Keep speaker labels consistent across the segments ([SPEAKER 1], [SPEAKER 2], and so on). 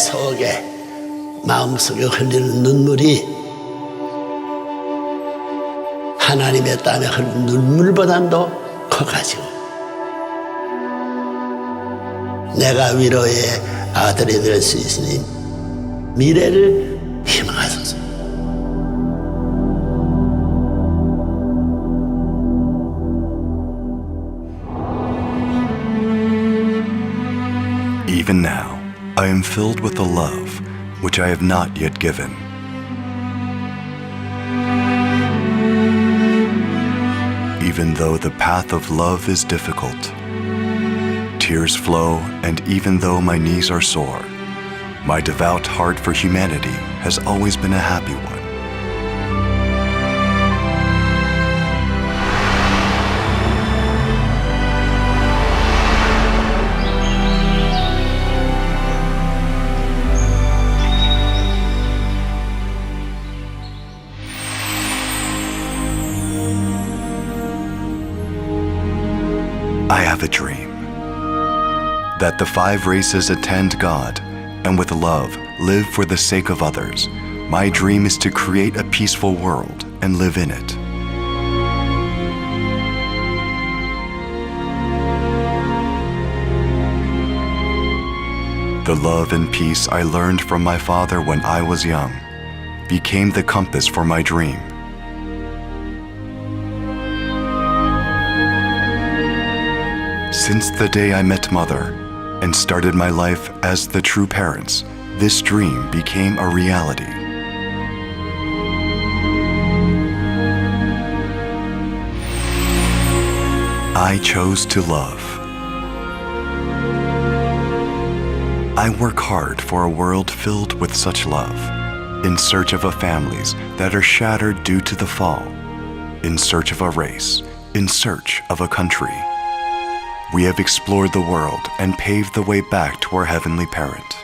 [SPEAKER 1] 속에 마음속에 흘리는 눈물이 하나님의 땀에 흘린 눈물보다도 커가지고 내가 위로의 아들이 될 수 있으니 미래를 희망하소서.
[SPEAKER 2] Even now, I am filled with the love which I have not yet given. Even though the path of love is difficult, tears flow, and even though my knees are sore, my devout heart for humanity has always been a happy one. I have a dream that the 5 races attend God and with love live for the sake of others. My dream is to create a peaceful world and live in it. The love and peace I learned from my father when I was young became the compass for my dream. Since the day I met Mother and started my life as the true parents, this dream became a reality. I chose to love. I work hard for a world filled with such love, in search of families that are shattered due to the fall, in search of a race, in search of a country. We have explored the world and paved the way back to our Heavenly Parent.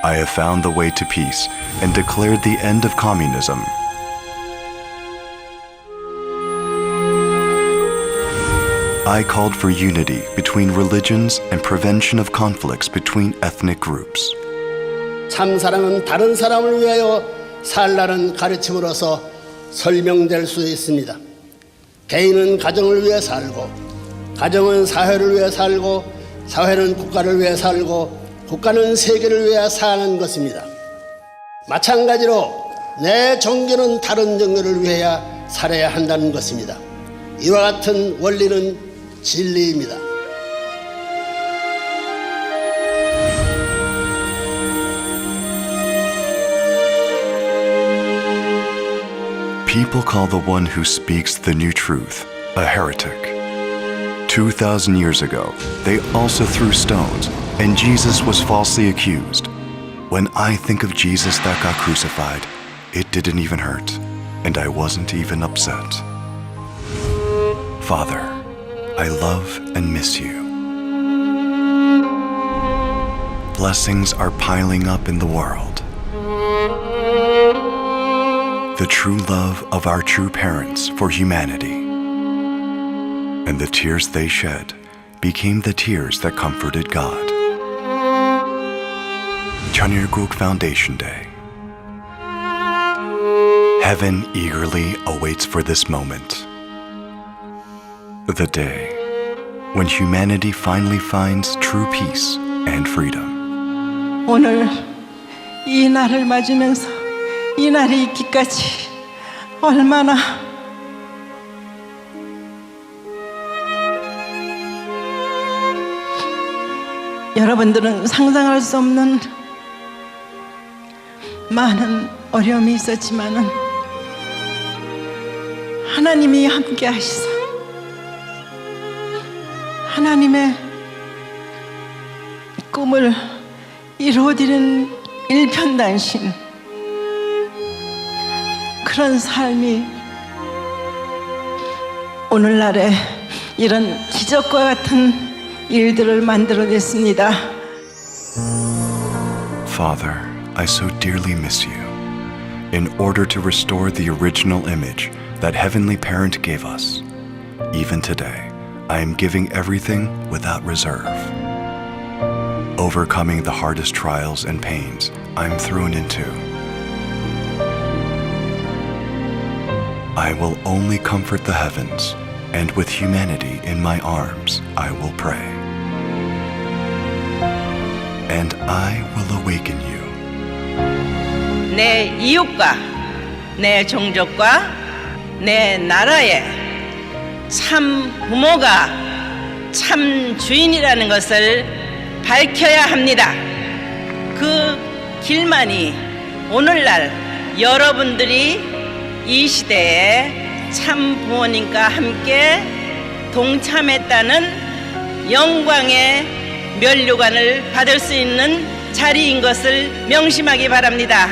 [SPEAKER 2] I have found the way to peace and declared the end of communism. I called for unity between religions and prevention of conflicts between ethnic groups.
[SPEAKER 1] 참 사랑은 다른 사람을 위하여 살라는 가르침으로서 설명될 수 있습니다. 개인은 가정을 위해 살고, 가정은 사회를 위해 살고, 사회는 국가를 위해 살고, 국가는 세계를 위해 사는 것입니다. 마찬가지로 내 종교는 다른 종교를 위해 살아야 한다는 것입니다. 이와 같은 원리는 진리입니다.
[SPEAKER 2] People call the one who speaks the new truth a heretic. 2,000 years ago, they also threw stones, and Jesus was falsely accused. When I think of Jesus that got crucified, it didn't even hurt, and I wasn't even upset. Father, I love and miss you. Blessings are piling up in the world. The true love of our true parents for humanity. And the tears they shed became the tears that comforted God. Cheonilguk Foundation Day. Heaven eagerly awaits for this moment. The day when humanity finally finds true peace and freedom.
[SPEAKER 3] 오늘 이 날을 맞으면서 이 날이 있기까지 얼마나 여러분들은 상상할 수 없는 많은 어려움이 있었지만은 하나님이 함께 하시사 하나님의 꿈을 이루어드리는 일편단심 그런 삶이 오늘날에 이런 기적과 같은 일들을 만들어냈습니다.
[SPEAKER 2] Father, I so dearly miss you. In order to restore the original image that Heavenly Parent gave us, even today, I am giving everything without reserve. overcoming the hardest trials and pains I'm thrown into. I will only comfort the heavens, and with humanity in my arms, I will pray. And I will awaken you.
[SPEAKER 4] 내 이웃과 내 종족과 내 나라의 참 부모가 참 주인이라는 것을 밝혀야 합니다. 그 길만이 오늘날 여러분들이 이 시대에 참 부모님과 함께 동참했다는 영광의 면류관을 받을 수 있는 자리인 것을 명심하기 바랍니다.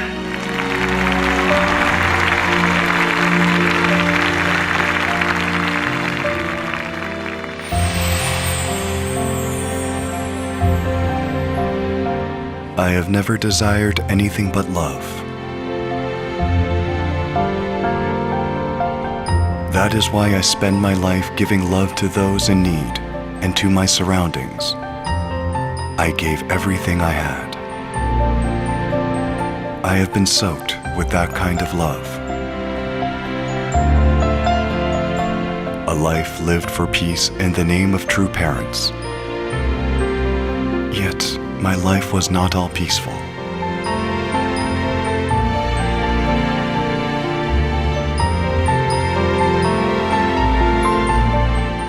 [SPEAKER 2] I have never desired anything but love. That is why I spend my life giving love to those in need and to my surroundings. I gave everything I had. I have been soaked with that kind of love. A life lived for peace in the name of true parents. Yet, my life was not all peaceful.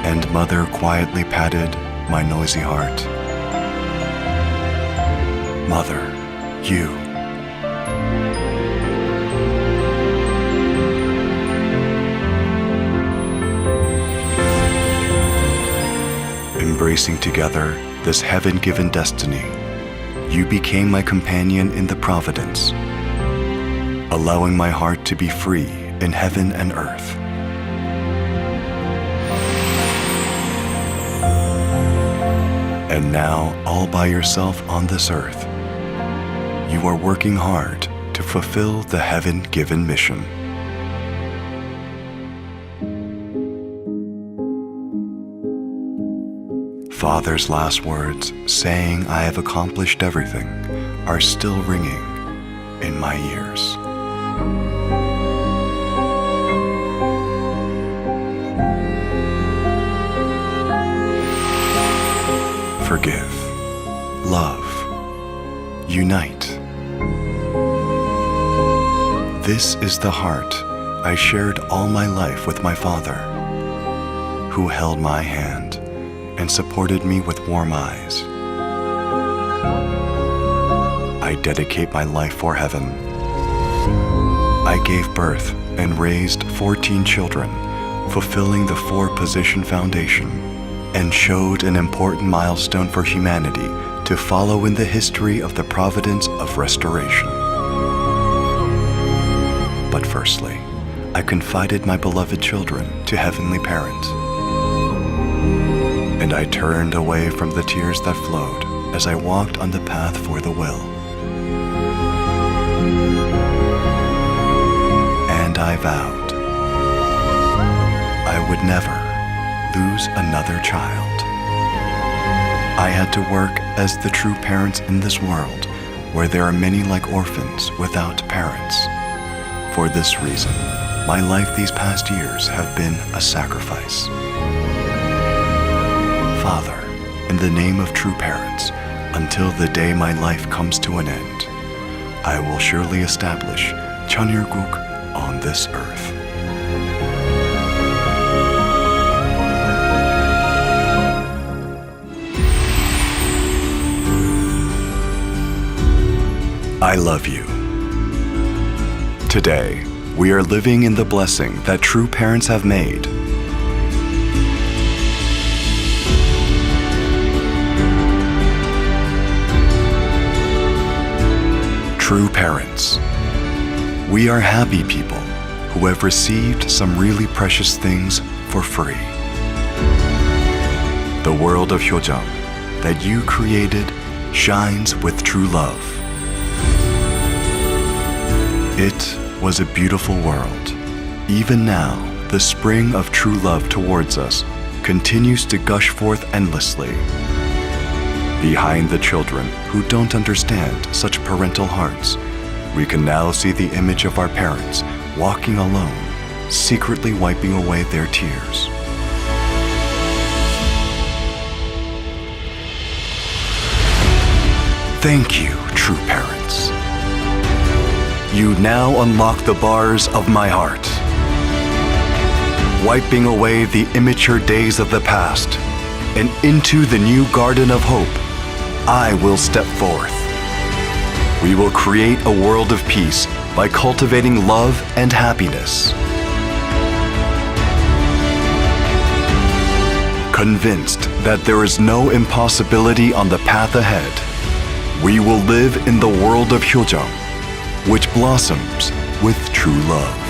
[SPEAKER 2] And mother quietly patted my noisy heart. Mother, you. Embracing together this heaven-given destiny, you became my companion in the providence, allowing my heart to be free in heaven and earth. And now, all by yourself on this earth, you are working hard to fulfill the heaven-given mission. Father's last words, saying I have accomplished everything, are still ringing in my ears. Forgive, love, unite. This is the heart I shared all my life with my father, who held my hand and supported me with warm eyes. I dedicate my life for heaven. I gave birth and raised 14 children, fulfilling the 4-position foundation, and showed an important milestone for humanity to follow in the history of the providence of restoration. But firstly, I confided my beloved children to heavenly parents. And I turned away from the tears that flowed as I walked on the path for the will. And I vowed I would never lose another child. I had to work as the true parents in this world, where there are many like orphans without parents. For this reason, my life these past years have been a sacrifice. Father, in the name of true parents, until the day my life comes to an end, I will surely establish Cheonryul-guk on this earth. I love you. Today, we are living in the blessing that true parents have made. True parents. We are happy people who have received some really precious things for free. The world of Hyojang that you created shines with true love. It was a beautiful world. Even now, the spring of true love towards us continues to gush forth endlessly. Behind the children who don't understand such parental hearts, we can now see the image of our parents walking alone, secretly wiping away their tears. Thank you, true parents. You now unlock the bars of my heart, wiping away the immature days of the past, and into the new garden of hope, I will step forth. We will create a world of peace by cultivating love and happiness. Convinced that there is no impossibility on the path ahead, we will live in the world of Hyojam, which blossoms with true love.